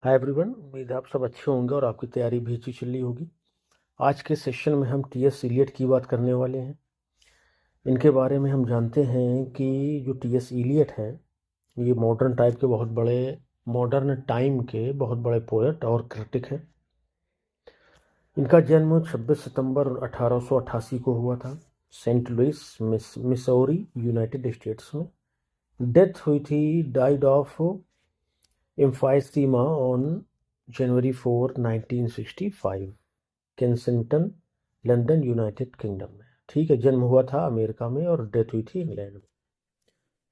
Hi everyone, उम्मीद है आप सब अच्छे होंगे और आपकी तैयारी भी अच्छी चल रही होगी। आज के सेशन में हम टी.एस. इलियट की बात करने वाले हैं। इनके बारे में हम जानते हैं कि जो टी.एस. इलियट है ये मॉडर्न टाइम के बहुत बड़े पोएट और क्रिटिक हैं। इनका जन्म 26 सितंबर 1888 को हुआ था, Saint Louis Missouri, United States में। डेथ हुई थी, died of emphysema on January 4, 1965, Kensington, London, United Kingdom में। ठीक है, जन्म हुआ था अमेरिका में और डेथ हुई थी इंग्लैंड में।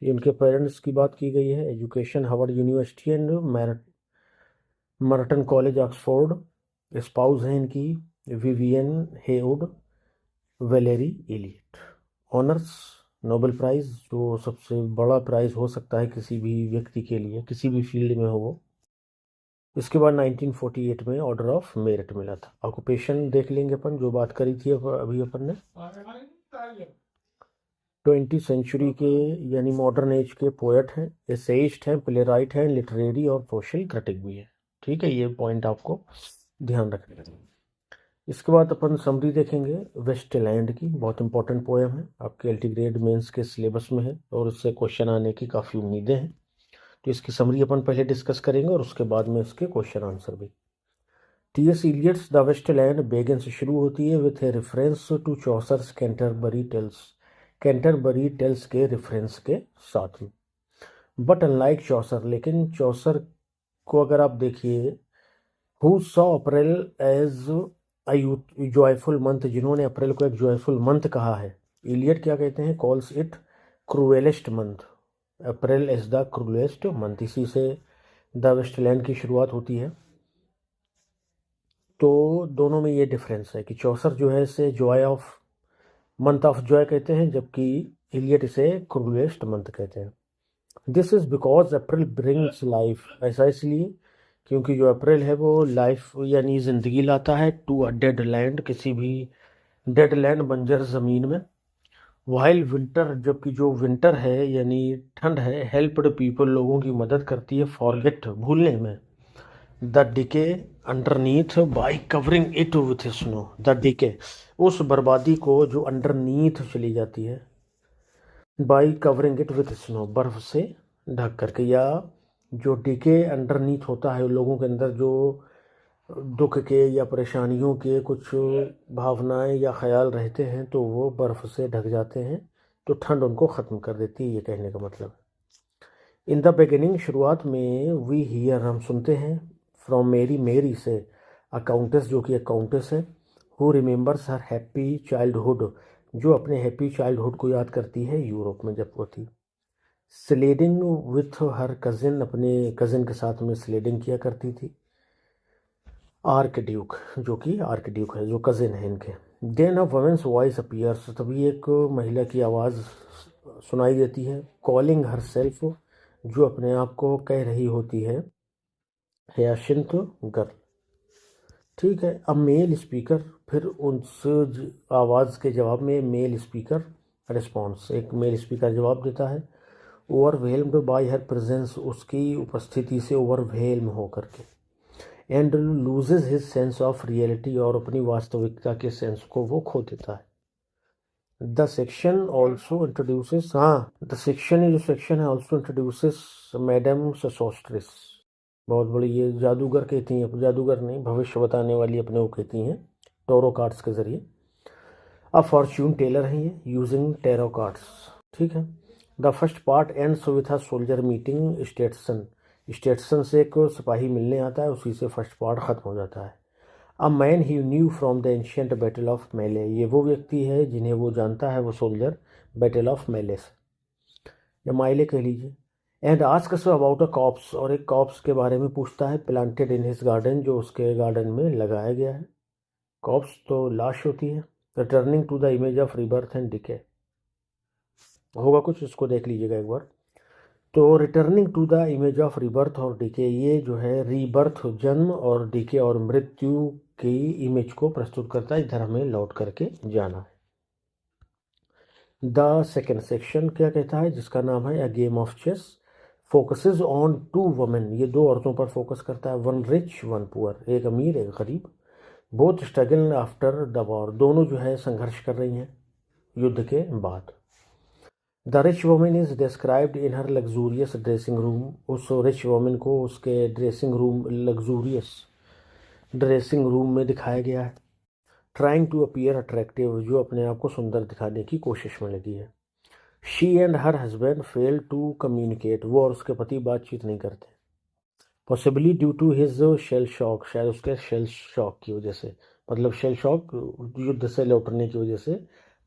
ये उनके पेरेंट्स की बात की गई है। Education Harvard university and Merton college, Oxford. Spouse हैं इनकी Vivienne Haigh Wood Valerie Eliot. Honours Nobel prize, जो सबसे बड़ा प्राइज़ हो सकता है किसी भी व्यक्ति के लिए, किसी भी फील्ड में हो वो। इसके बाद 1948 में ऑर्डर ऑफ मेरिट मिला था। ऑक्यूपेशन देख लेंगे अपन, जो बात करी थी अभी अपन ने। 20वीं सेंचुरी के यानी मॉडर्न एज के पोएट हैं, एसेइस्ट हैं, प्लेराइट हैं, लिटरेरी और सोशल क्रिटिक भी है। ठीक है, ये पॉइंट आपको ध्यान रखना है। इसके बाद अपन समरी देखेंगे वेस्टलैंड की। बहुत इंपॉर्टेंट पोएम है, आपके एल्टीग्रेड मेंस के सिलेबस में है और इससे क्वेश्चन आने की काफ़ी उम्मीदें हैं। तो इसकी समरी अपन पहले डिस्कस करेंगे और उसके बाद में इसके क्वेश्चन आंसर भी। T S. Eliot's the Waste Land began से शुरू होती है with a reference to Chaucer's Canterbury Tales के रेफरेंस के साथ में। बट अनलाइक चौसर, लेकिन चौसर को अगर आप देखिए, who saw April as a joyful month, जिन्होंने अप्रैल को एक जॉयफुल मंथ कहा है, इलियट क्या कहते हैं, calls it cruellest month. April is the cruellest month, इसी से द वेस्टलैंड की शुरुआत होती है। तो दोनों में ये डिफरेंस है कि चौसर जो है इसे मंथ ऑफ जॉय कहते हैं, जबकि इलियट इसे क्रूएलेस्ट मंथ कहते हैं। This is because April brings life, ऐसा इसलिए क्योंकि जो अप्रैल है वो लाइफ यानी ज़िंदगी लाता है टू अ डेड लैंड, किसी भी डेड लैंड बंजर ज़मीन में। वाइल विंटर, जबकि जो विंटर है यानी ठंड है, हेल्प्ड पीपल, लोगों की मदद करती है, फॉरगेट, भूलने में, the decay underneath by covering it with snow. The decay, उस बर्बादी को जो अंडरनीथ चली जाती है, by covering it with snow, बर्फ से ढक करके, या जो डिके अंडरनीथ होता है लोगों के अंदर जो दुख के या परेशानियों के कुछ भावनाएं या ख्याल रहते हैं, तो वो बर्फ से ढक जाते हैं, तो ठंड उनको ख़त्म कर देती है, ये कहने का मतलब। इन द बिगिनिंग, शुरुआत में, वी हियर, हम सुनते हैं, फ्रॉम मेरी, मेरी से, अकाउंटेस, जो कि अकाउंटेस है, who remembers her happy childhood, जो अपने हैप्पी चाइल्डहुड को याद करती है यूरोप में जब वो थी। स्लेडिंग विथ हर कज़िन, अपने कज़िन के साथ में स्लेडिंग किया करती थी। आर्क ड्यूक, जो कि आर्क ड्यूक है, जो कज़िन है इनके। Then a women's voice appears, तभी एक महिला की आवाज़ सुनाई देती है, कॉलिंग हर सेल्फ, जो अपने आप को कह रही होती है हयाशिंथ गर्ल। ठीक है, अब मेल स्पीकर, फिर उस आवाज़ के जवाब में मेल स्पीकर रिस्पॉन्स, एक मेल स्पीकर जवाब देता है, ओवरवेल्म्ड बाय हर प्रेजेंस, उसकी उपस्थिति से ओवरवेल्म होकर के, and loses his sense of reality, और अपनी वास्तविकता के सेंस को वो खो देता है। द सेक्शन ऑल्सो इंट्रोड्यूसेस, हाँ, द सेक्शन, ये जो सेक्शन है, ऑल्सो इंट्रोड्यूसेस मैडम ससोस्ट्रिस, बहुत बड़ी, ये जादूगर कहती हैं, जादूगर नहीं, भविष्य बताने वाली अपने को कहती हैं, टोरो कार्ड्स के ज़रिए। अब फॉर्च्यून टेलर हैं ये, यूजिंग टेरो कार्ड्स। ठीक है, the first part ends with a soldier meeting Stetson, Stetson से एक सिपाही मिलने आता है, उसी से फर्स्ट पार्ट ख़त्म हो जाता है। A man he new from the ancient battle of मेले, ये वो व्यक्ति है जिन्हें वो जानता है, वो सोल्जर, बैटल ऑफ मेले से, या माइले कह लीजिए। And asks about a cops, और एक कॉप्स के बारे में पूछता है, प्लांटेड इन हिज गार्डन, जो उसके गार्डन में लगाया गया है। कॉप्स तो लाश होती है। Returning to the image of rebirth and decay, होगा कुछ, इसको देख लीजिएगा एक बार। तो returning to the image of rebirth और डिके, ये जो है रीबर्थ जन्म और डिके और मृत्यु की इमेज को प्रस्तुत करता है, इधर हमें लौट करके जाना है। द सेकेंड सेक्शन क्या कहता है, जिसका नाम है a game of chess, focuses on two women, ये दो औरतों पर फोकस करता है, वन रिच वन पुअर, एक अमीर एक गरीब, both struggle after the war, दोनों जो है संघर्ष कर रही हैं युद्ध के बाद। The rich women is described in her luxurious dressing room, उस रिच वुमेन को उसके dressing room, luxurious dressing room में दिखाया गया है। ट्राइंग टू अपीयर अट्रैक्टिव, जो अपने आप को सुंदर दिखाने की कोशिश में लगी है। She and her husband fail to communicate, वो और उसके पति बातचीत नहीं करते, possibly due to his shell shock, शायद उसके शेल शॉक की वजह से, मतलब शेल शॉक युद्ध से लौटने की वजह से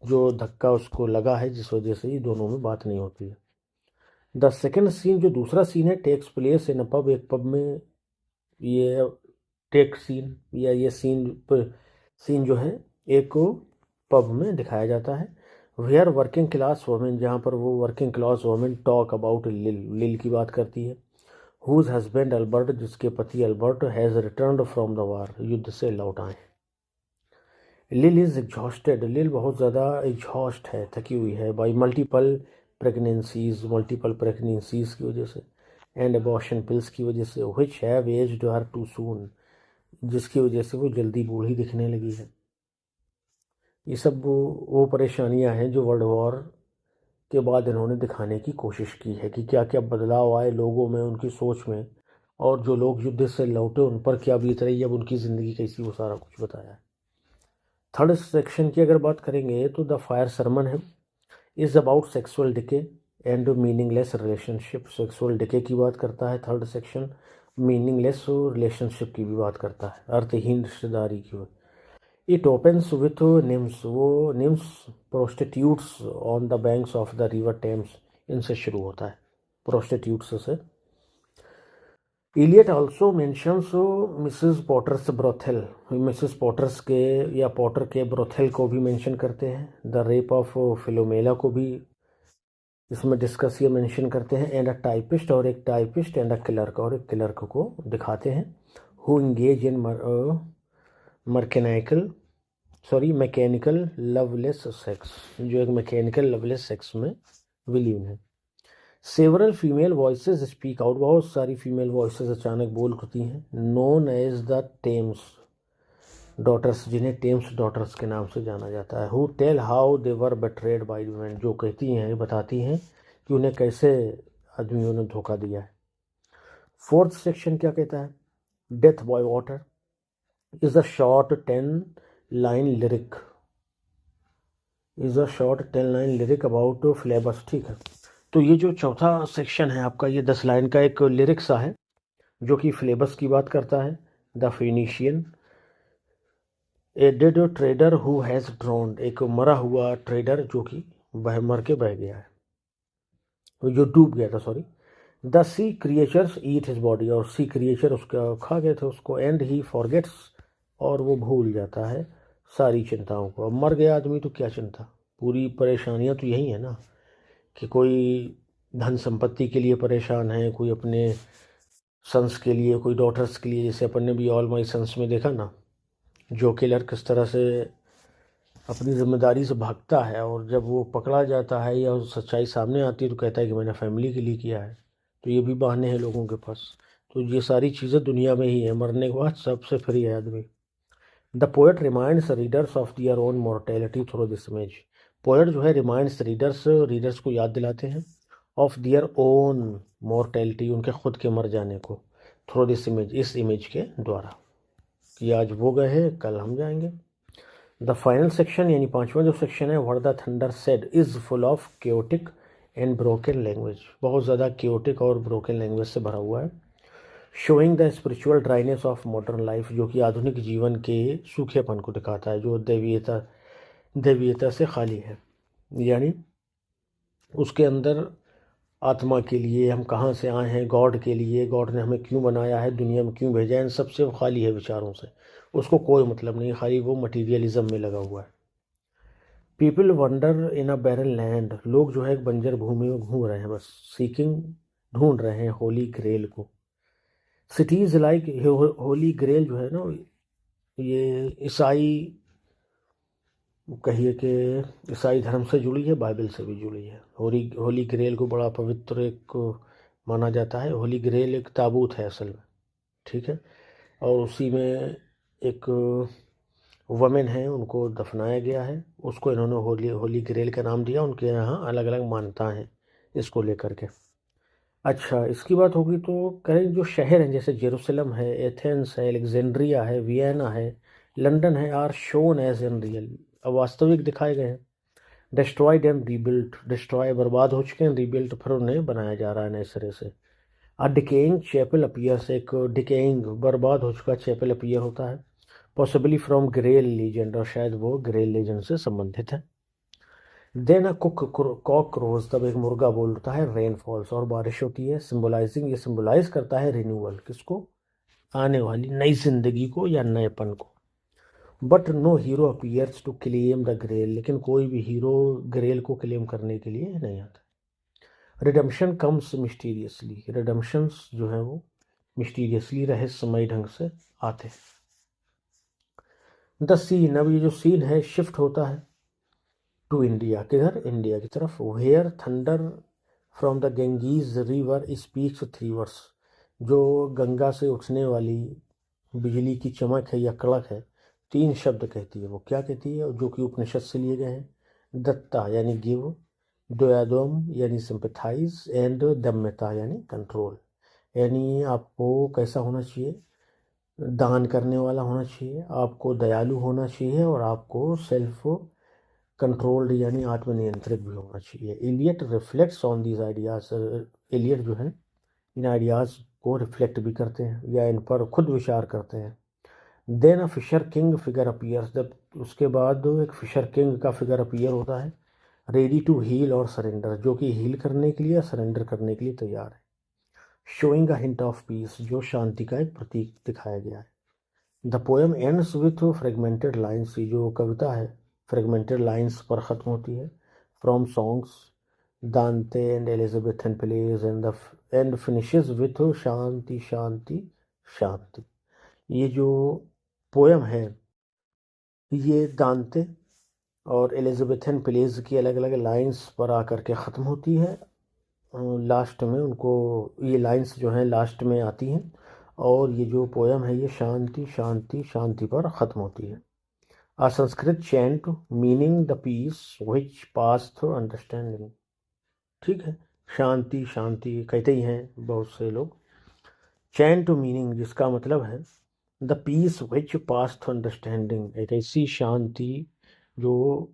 जो धक्का उसको लगा है, जिस वजह से ये दोनों में बात नहीं होती है। द सेकेंड सीन, जो दूसरा सीन है, takes place in a pub, एक पब में ये टेक सीन या ये सीन जो है एक पब में दिखाया जाता है। वेयर वर्किंग क्लास वुमेन, जहाँ पर वो working class women talk about लिल की बात करती है। हुज हस्बैंड अल्बर्ट, जिसके पति Albert has returned from the war, युद्ध से लौट आए। लिल इज़ एग्जॉस्टेड, लिल बहुत ज़्यादा एग्जॉस्ट है, थकी हुई है, बाई मल्टीपल प्रेगनेंसीज की वजह से, एंड अबॉर्शन पिल्स की वजह से, which have aged her too soon, जिसकी वजह से वो जल्दी बूढ़ी दिखने लगी है। ये सब वो परेशानियां हैं जो वर्ल्ड वॉर के बाद इन्होंने दिखाने की कोशिश की है कि क्या क्या बदलाव आए लोगों में, उनकी सोच में, और जो लोग युद्ध से लौटे उन पर क्या बीत रही है, अब उनकी ज़िंदगी कैसी, वो सारा कुछ बताया है। थर्ड सेक्शन की अगर बात करेंगे तो द फायर सरमन है, is about sexual decay and meaningless relationship, sexual decay की बात करता है थर्ड सेक्शन, मीनिंगलेस रिलेशनशिप की भी बात करता है, अर्थहीन रिश्तेदारी की। इट ओपन्स विथ निम्स, वो nymphs prostitutes on the banks of the river Thames, इनसे शुरू होता है, प्रोस्टिट्यूट्स से। Eliot also mentions Mrs Potter's brothel, Mrs Potter's के या पॉटर के ब्रोथेल को भी मेंशन करते हैं। द रेप ऑफ फिलोमेला को भी इसमें डिस्कस या मेंशन करते हैं। एंड अ टाइपिस्ट, और एक टाइपिस्ट, एंड अ क्लर्क, और एक क्लर्क को दिखाते हैं। Who engage in mechanical loveless sex, जो एक मैकेनिकल लवलेस सेक्स में विलीन है। Several female voices speak out, बहुत सारी फीमेल वॉइसेस अचानक बोल उठती हैं। Known as the Thames daughters, जिन्हें टेम्स डॉटर्स के नाम से जाना जाता है। Who tell how they were betrayed by women, जो कहती हैं, बताती हैं कि उन्हें कैसे आदमियों ने धोखा दिया है। फोर्थ सेक्शन क्या कहता है? Death by water is a short 10-line lyric, about Phlebas, ठीक है। तो ये जो चौथा सेक्शन है आपका, ये 10 लाइन का एक लिरिक सा है जो कि फ्लेबस की बात करता है। The Phoenician, a dead trader who has drowned, एक मरा हुआ ट्रेडर जो कि मर के बह गया है, जो डूब गया था, sorry. The sea creatures eat his body, और सी क्रिएचर उसका खा गए थे उसको। एंड ही फॉरगेट्स, और वो भूल जाता है सारी चिंताओं को। अब मर गया आदमी तो क्या चिंता, पूरी परेशानियां तो यही है ना, कि कोई धन संपत्ति के लिए परेशान है, कोई अपने सन्स के लिए, कोई डॉटर्स के लिए, जैसे अपन ने भी ऑल माई सन्स में देखा ना, जो किलर किस तरह से अपनी जिम्मेदारी से भागता है, और जब वो पकड़ा जाता है या सच्चाई सामने आती है तो कहता है कि मैंने फैमिली के लिए किया है। तो ये भी बहाने हैं लोगों के पास। तो ये सारी चीज़ें दुनिया में ही है, मरने के बाद सबसे फ्री है आदमी। The poet reminds readers of their own mortality through this image, poet जो है रिमाइंड्स रीडर्स को याद दिलाते हैं ऑफ दियर ओन मॉर्टेलिटी, उनके खुद के मर जाने को, थ्रू दिस इमेज, इस इमेज के द्वारा, कि आज वो गए हैं कल हम जाएंगे। द फाइनल सेक्शन यानी पांचवा जो सेक्शन है, what the thunder said is full of chaotic and broken language, बहुत ज़्यादा क्योटिक और ब्रोकन लैंग्वेज से भरा हुआ है। Showing the spiritual dryness of modern life, जो कि आधुनिक जीवन के सूखेपन को दिखाता है, जो दैवीयता से खाली है, यानी उसके अंदर आत्मा के लिए, हम कहाँ से आए हैं, गॉड के लिए, गॉड ने हमें क्यों बनाया है, दुनिया में क्यों भेजा है, इन सबसे खाली है विचारों से, उसको कोई मतलब नहीं, खाली वो मटीरियलिज्म में लगा हुआ है। People wonder in a barren land, लोग जो है एक बंजर भूमि में घूम रहे हैं बस, सीकिंग, ढूंढ रहे हैं होली ग्रेल को। सिटीज़ लाइक, होली ग्रेल जो है ना, ये ईसाई, कहिए कि ईसाई धर्म से जुड़ी है, बाइबल से भी जुड़ी है। होली ग्रेल को बड़ा पवित्र एक माना जाता है। होली ग्रेल एक ताबूत है असल में, ठीक है, और उसी में एक वमेन है, उनको दफनाया गया है, उसको इन्होंने होली होली ग्रेल का नाम दिया। उनके यहाँ अलग अलग मान्यताएं हैं इसको लेकर के। अच्छा, इसकी बात होगी तो करें जो शहर हैं जैसे जेरूसलम है, एथेंस है, अलेक्जेंड्रिया है, वियना है, लंदन है, are shown as in real, अब वास्तविक दिखाए गए हैं। डिस्ट्रॉयड एंड रीबिल्ट, डिस्ट्रॉय बर्बाद हो चुके हैं, रीबिल्ट फिर उन्हें बनाया जा रहा है नए सिरे से। अ डिकेइंग चैपल अपीयर्स, एक डिकेइंग बर्बाद हो चुका चैपल अपीयर होता है, पॉसिबली फ्रॉम ग्रेल लीजेंड, और शायद वो ग्रेल लीजेंड से संबंधित है। Then a cook cock crows, तब एक मुर्गा बोलता है, रेन फॉल्स, और बारिश होती है। सिंबलाइजिंग, ये सिंबलाइज करता है रिन्यूअल, किसको, आने वाली नई जिंदगी को या नएपन को। But no hero appears to claim the grail, लेकिन कोई भी हीरो ग्रेल को क्लेम करने के लिए नहीं आता। रिडम्पशन कम्स मिस्टीरियसली, रिडम्पशंस जो है वो मिस्टीरियसली, रहस्यमय ढंग से आते हैं। द सीन, अब ये जो सीन है शिफ्ट होता है टू इंडिया, किधर, इंडिया की तरफ। Where thunder from the Ganges river speaks 3 words, जो गंगा से उठने वाली बिजली की चमक है या कड़क है, 3 शब्द कहती है। वो क्या कहती है, जो कि उपनिषद से लिए गए हैं। दत्ता यानी गिव, द्वयाद्वम यानी सिंपथाइज, एंड दम्यता यानी कंट्रोल। यानी आपको कैसा होना चाहिए, दान करने वाला होना चाहिए, आपको दयालु होना चाहिए, और आपको सेल्फ कंट्रोल्ड यानी आत्मनियंत्रित भी होना चाहिए। Eliot reflects on these ideas, Eliot जो है इन आइडियाज़ को रिफ्लेक्ट भी करते हैं या इन पर खुद विचार करते हैं। Then a fisher king figure appears, जब उसके बाद एक फिशर किंग का फिगर अपीयर होता है, रेडी टू हील और सरेंडर, जो कि हील करने के लिए, सरेंडर करने के लिए तैयार है। Showing a hint of peace, जो शांति का एक प्रतीक दिखाया गया है। The poem ends with fragmented lines, जो कविता है फ्रेगमेंटेड लाइन्स पर ख़त्म होती है। From songs Dante and Elizabethan plays and finishes with shanti shanti shanti. ये जो पोएम है ये दांते और एलिजाबेथन प्लेज की अलग अलग लाइन्स पर आकर के ख़त्म होती है। लास्ट में उनको ये लाइन्स जो हैं लास्ट में आती हैं, और ये जो पोएम है ये शांति शांति शांति पर ख़त्म होती है। A Sanskrit chant meaning the peace which pass through understanding, ठीक है, शांति शांति कहते ही हैं बहुत से लोग। चैंट मीनिंग जिसका मतलब है the peace which pass through understanding, एक ऐसी शांति जो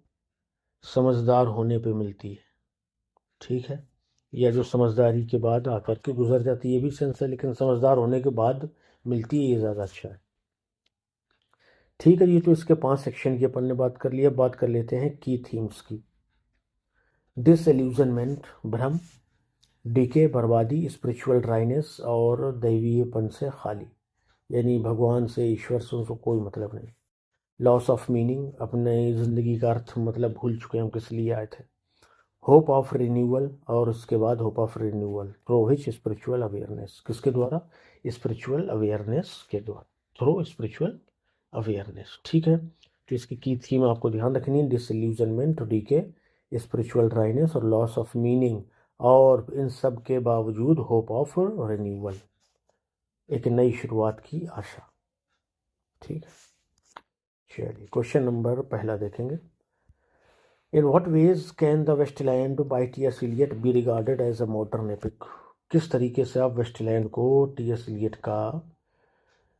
समझदार होने पे मिलती है, ठीक है, या जो समझदारी के बाद आकर के गुजर जाती है, ये भी सेंस है, लेकिन समझदार होने के बाद मिलती है, ये ज़्यादा अच्छा है। ठीक है, ये तो इसके 5 सेक्शन की अपन ने बात कर लिया। बात कर लेते हैं की थीम्स की। डिसइल्यूजनमेंट भ्रम, डीके बर्बादी, स्पिरिचुअल ड्राइनेस और दैवीयपन से खाली, यानी भगवान से ईश्वर से उनको कोई मतलब नहीं। लॉस ऑफ मीनिंग, अपने ज़िंदगी का अर्थ मतलब भूल चुके हैं हम किस लिए आए थे। होप ऑफ रिन्यूअल, और उसके बाद hope of renewal through which spiritual awareness, किसके द्वारा, स्पिरिचुअल अवेयरनेस के द्वारा, थ्रू स्पिरिचुअल अवेयरनेस, ठीक है। तो इसकी की थीम आपको ध्यान रखनी है, डिसइल्यूजनमेंट, डीके, स्पिरिचुअल ड्राइनेस और लॉस ऑफ मीनिंग, और इन सब के बावजूद होप ऑफ रिन्यूअल, एक नई शुरुआत की आशा, ठीक है। चलिए क्वेश्चन नंबर पहला देखेंगे। In what ways can the Waste Land by T S. Eliot be regarded as a modern epic, किस तरीके से आप वेस्टलैंड को टी.एस. इलियट का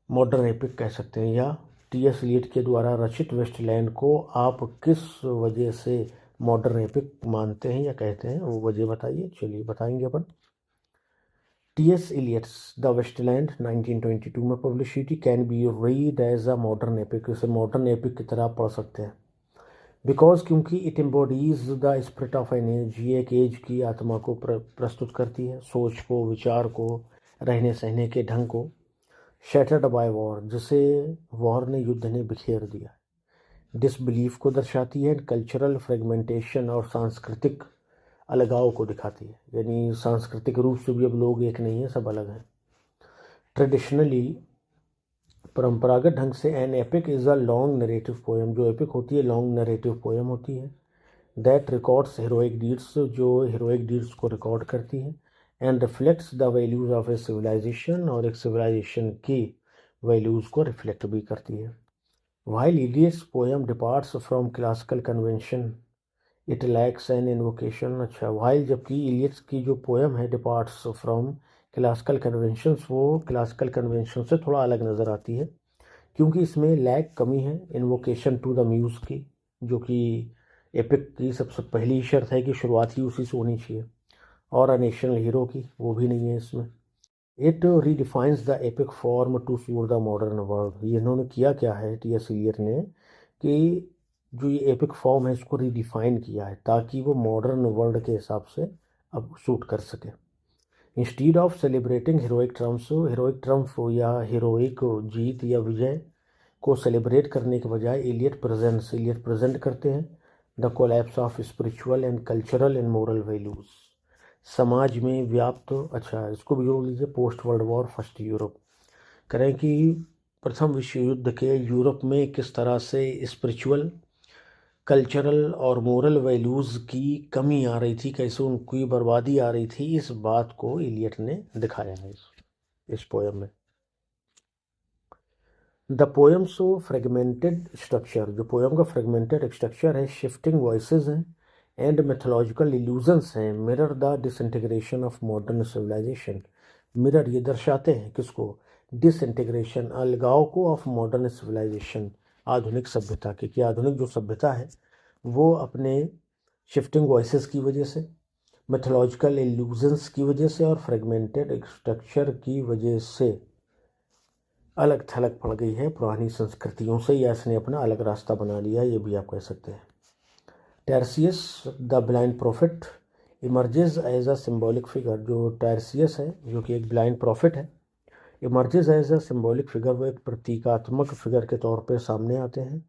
मॉडर्न एपिक कह सकते हैं, या टी.एस. इलियट के द्वारा रचित वेस्टलैंड को आप किस वजह से मॉडर्न एपिक मानते हैं या कहते हैं, वो वजह बताइए। चलिए बताएंगे अपन। टी.एस. इलियट्स द वेस्टलैंड 1922 में पब्लिश हुई थी। Can be read as a modern epic, इसे मॉडर्न एपिक की तरह पढ़ सकते हैं। बिकॉज क्योंकि it embodies the spirit of an age, ये एक एज की आत्मा को प्रस्तुत करती है, सोच को, विचार को, रहने सहने के ढंग को। शैटर्ड बाय वॉर, जिसे वॉर ने, युद्ध ने बिखेर दिया। डिसबिलीफ को दर्शाती है। कल्चरल फ्रेगमेंटेशन और सांस्कृतिक अलगाव को दिखाती है, यानी सांस्कृतिक रूप से भी अब लोग एक नहीं है, सब अलग हैं। ट्रेडिशनली, परंपरागत ढंग से, an epic is a long narrative poem, जो एपिक होती है लॉन्ग नरेटिव पोएम होती है। दैट रिकॉर्ड्स हीरोइक डीड्स, जो हीरोइक डीड्स को रिकॉर्ड करती है। And reflects the values of a civilization, और एक सिविलाइजेशन की वैल्यूज को रिफ्लेक्ट भी करती है। While Eliot's poem departs from classical convention it lacks an invocation. अच्छा, वाइल जबकि इलियट्स की जो पोएम है डिपार्ट्स फ्रॉम क्लासिकल कन्वेंशंस, वो क्लासिकल कन्वेंशन से थोड़ा अलग नज़र आती है, क्योंकि इसमें लैक कमी है इन्वोकेशन टू द म्यूज़ की, जो कि एपिक की सबसे पहली शर्त है कि शुरुआत ही उसी से होनी चाहिए, और अ नेशनल हीरो की वो भी नहीं है इसमें। It redefines the epic form to suit the modern world. ये इन्होंने किया क्या है टी.एस. इलियट ने, कि जो ये एपिक फॉर्म है इसको रीडिफाइन किया है ताकि वो मॉडर्न वर्ल्ड के हिसाब से अब सूट कर सके। Instead of celebrating heroic triumph या हीरोइक जीत या विजय को सेलिब्रेट करने के बजाय इलियट प्रेजेंट करते हैं the collapse of spiritual and cultural and moral values. समाज में व्याप्त, अच्छा इसको भी जोड़ लीजिए, post world war first Europe, करें कि प्रथम विश्व युद्ध के यूरोप में किस तरह से स्पिरिचुअल, कल्चरल और मोरल वैल्यूज़ की कमी आ रही थी, कैसे उनकी बर्बादी आ रही थी, इस बात को इलियट ने दिखाया है इस पोएम में। The poem so fragmented structure, जो पोएम का फ्रेगमेंटेड स्ट्रक्चर है, शिफ्टिंग वॉइसेस हैं एंड मेथोलॉजिकल इल्यूजन्स हैं, mirror the disintegration of modern civilization. Mirror ये दर्शाते हैं किसको, डिसइंटीग्रेशन, अलगाव को, ऑफ मॉडर्न सिविलाइजेशन, आधुनिक सभ्यता के, कि आधुनिक जो सभ्यता है वो अपने शिफ्टिंग वॉइसेस की वजह से, मेथोलॉजिकल इल्यूजन्स की वजह से और फ्रेगमेंटेड स्ट्रक्चर की वजह से अलग थलग पड़ गई है पुरानी संस्कृतियों से, या इसने अपना अलग रास्ता बना लिया, ये भी आप कह सकते हैं। Tiresias the blind prophet emerges as a symbolic figure, जो टैर्सियस है जो कि एक ब्लाइंड प्रॉफिट है, emerges as a symbolic figure, वो एक प्रतीकात्मक फिगर के तौर पर सामने आते हैं।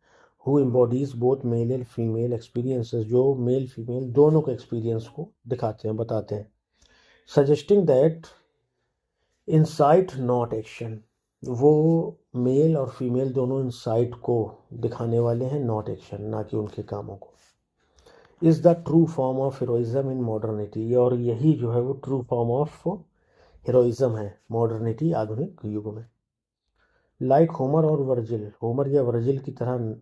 Who embodies both male and female experiences, जो मेल फीमेल दोनों के एक्सपीरियंस को दिखाते हैं, बताते हैं। Suggesting that insight not action, वो मेल और फीमेल दोनों इंसाइट को दिखाने वाले हैं, नॉट एक्शन, ना कि उनके कामों को। Is the true form of heroism in modernity, और यही जो है वो ट्रू फॉर्म ऑफ हीरोइज्म है मॉडर्निटी, आधुनिक युग में। लाइक होमर और वर्जिल, होमर या वर्जिल की तरह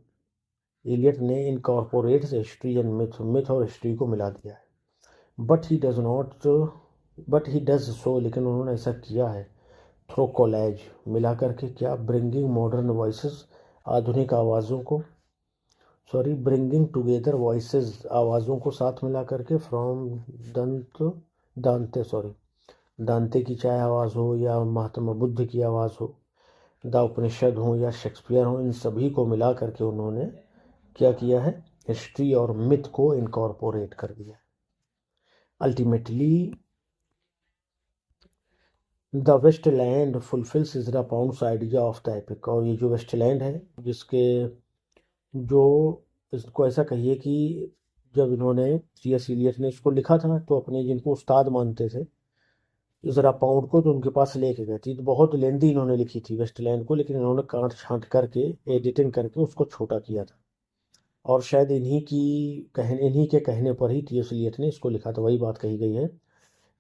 इलियट ने इनकॉर्पोरेट्स हिस्ट्री एंड मिथ और हिस्ट्री को मिला दिया है। बट ही डज सो, लेकिन उन्होंने ऐसा किया है थ्रो कोलैज, मिला करके, क्या, ब्रिंगिंग मॉडर्न वॉइसेस, आधुनिक आवाज़ों को, ब्रिंगिंग टुगेदर वॉइसेस, आवाज़ों को साथ मिला करके, फ्रॉम दांते की चाहे आवाज़ हो या महात्मा बुद्ध की आवाज़ हो, द उपनिषद हो या शेक्सपियर हो, इन सभी को मिला करके उन्होंने क्या किया है, हिस्ट्री और मिथ को इनकॉर्पोरेट कर दिया। Ultimately the Waste Land fulfils Ezra Pound's idea of the epic, और ये जो वेस्टलैंड है जिसके जो इसको ऐसा कहिए कि जब इन्होंने टी.एस. इलियट ने इसको लिखा था तो अपने जिनको उस्ताद मानते थे इजरा पाउंड को, तो उनके पास लेके गए थे। तो बहुत लेंदी इन्होंने लिखी थी वेस्टलैंड को, लेकिन इन्होंने काट छांट करके एडिटिंग करके उसको छोटा किया था, और शायद इन्हीं के कहने पर ही टी.एस. इलियट ने इसको लिखा था। वही बात कही गई है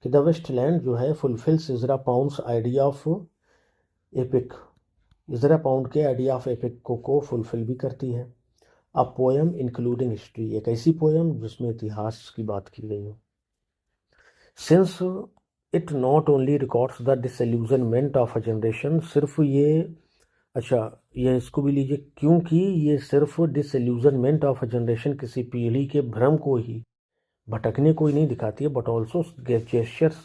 कि द वेस्टलैंड जो है fulfils Ezra Pound's idea of epic, Ezra Pound के आइडिया ऑफ एपिक को फुलफिल भी करती है। अ पोएम इंक्लूडिंग हिस्ट्री, एक ऐसी पोएम जिसमें इतिहास की बात की गई हो। Since it not only records the disillusionment of a generation, सिर्फ ये, अच्छा ये इसको भी लीजिए, क्योंकि ये सिर्फ डिसइल्यूजनमेंट ऑफ अ जनरेशन, किसी पीढ़ी के भ्रम को ही, भटकने को ही नहीं दिखाती है, but also gestures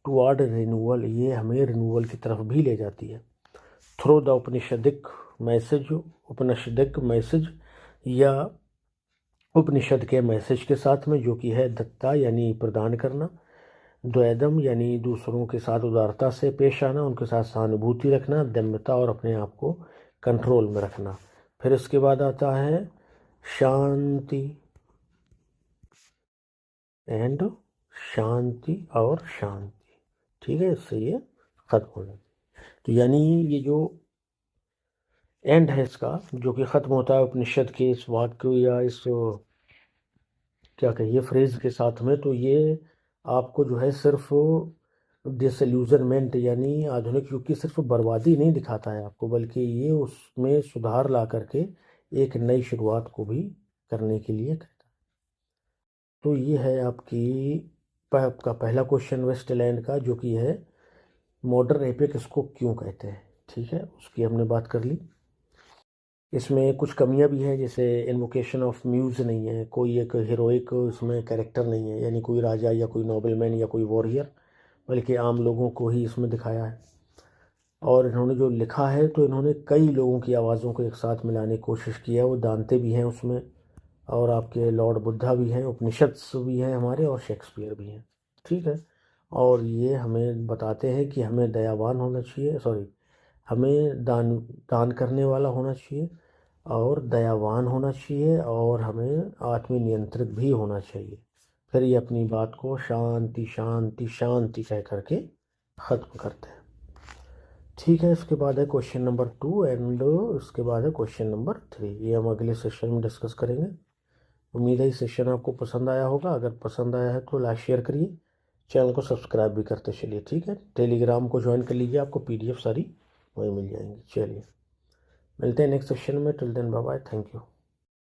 toward renewal, ये हमें रिन्यूअल की तरफ भी ले जाती है। थ्रू द उपनिषदिक मैसेज या उपनिषद के मैसेज के साथ में, जो कि है दत्ता यानी प्रदान करना, द्वैदम यानी दूसरों के साथ उदारता से पेश आना, उनके साथ सहानुभूति रखना, दम्यता और अपने आप को कंट्रोल में रखना। फिर इसके बाद आता है शांति एंड शांति और शांति, ठीक है, इससे ये खत्म हो जाए। तो यानी ये जो एंड है इसका, जो कि ख़त्म होता है उपनिषद के इस वाक्य या इस क्या कहिए फ्रेज के साथ में, तो ये आपको जो है सिर्फ डिसल्यूजनमेंट यानी आधुनिक युग की सिर्फ बर्बादी नहीं दिखाता है आपको, बल्कि ये उसमें सुधार ला करके एक नई शुरुआत को भी करने के लिए कहता है। तो ये है आपका पहला क्वेश्चन वेस्टलैंड का, जो कि है मॉडर्न एपिक इसको क्यों कहते हैं। ठीक है, उसकी हमने बात कर ली। इसमें कुछ कमियां भी हैं, जैसे इन्वोकेशन ऑफ म्यूज नहीं है, कोई एक हीरोइक इसमें कैरेक्टर नहीं है, यानी कोई राजा या कोई नोबलमैन या कोई वॉरियर, बल्कि आम लोगों को ही इसमें दिखाया है। और इन्होंने जो लिखा है तो इन्होंने कई लोगों की आवाज़ों को एक साथ मिलाने की कोशिश की है। वो दांते भी हैं उसमें, और आपके लॉर्ड बुद्धा भी हैं, उपनिषद्स भी हैं हमारे, और शेक्सपियर भी हैं। ठीक है, और ये हमें बताते हैं कि हमें दयावान होना चाहिए, सॉरी, हमें दान दान करने वाला होना चाहिए, और दयावान होना चाहिए, और हमें आत्मनियंत्रित भी होना चाहिए। फिर ये अपनी बात को शांति शांति शांति कह करके ख़त्म करते हैं। ठीक है, इसके बाद है क्वेश्चन नंबर 2 एंड इसके बाद है क्वेश्चन नंबर 3। ये हम अगले सेशन में डिस्कस करेंगे। उम्मीद है ये सेशन आपको पसंद आया होगा। अगर पसंद आया है तो लाइक शेयर करिए, चैनल को सब्सक्राइब भी करते चलिए। ठीक है, टेलीग्राम को ज्वाइन कर लीजिए, आपको PDF सारी वहीं मिल जाएंगी। चलिए, मिलते हैं नेक्स्ट सेशन में। Till then bye bye, thank you.